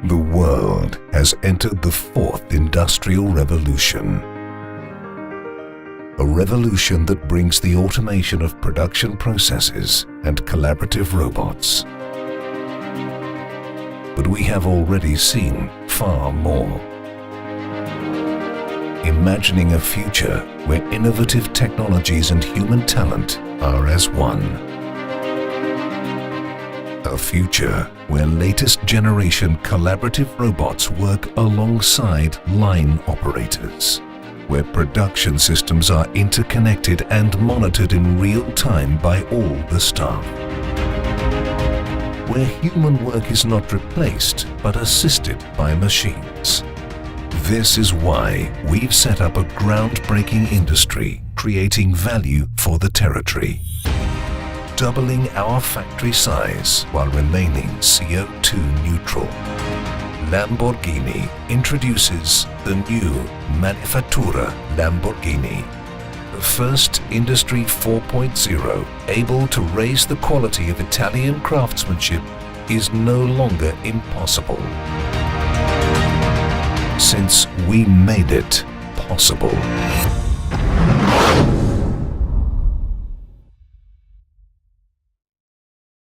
The world has entered the fourth industrial revolution. A revolution that brings the automation of production processes and collaborative robots. But we have already seen far more. Imagining a future where innovative technologies and human talent are as one. A future where latest generation collaborative robots work alongside line operators, where production systems are interconnected and monitored in real time by all the staff, where human work is not replaced but assisted by machines. This is why we've set up a groundbreaking industry, creating value for the territory, doubling our factory size while remaining CO2 neutral. Lamborghini introduces the new Manifattura Lamborghini, the first Industry 4.0 able to raise the quality of Italian craftsmanship is no longer impossible, since we made it possible.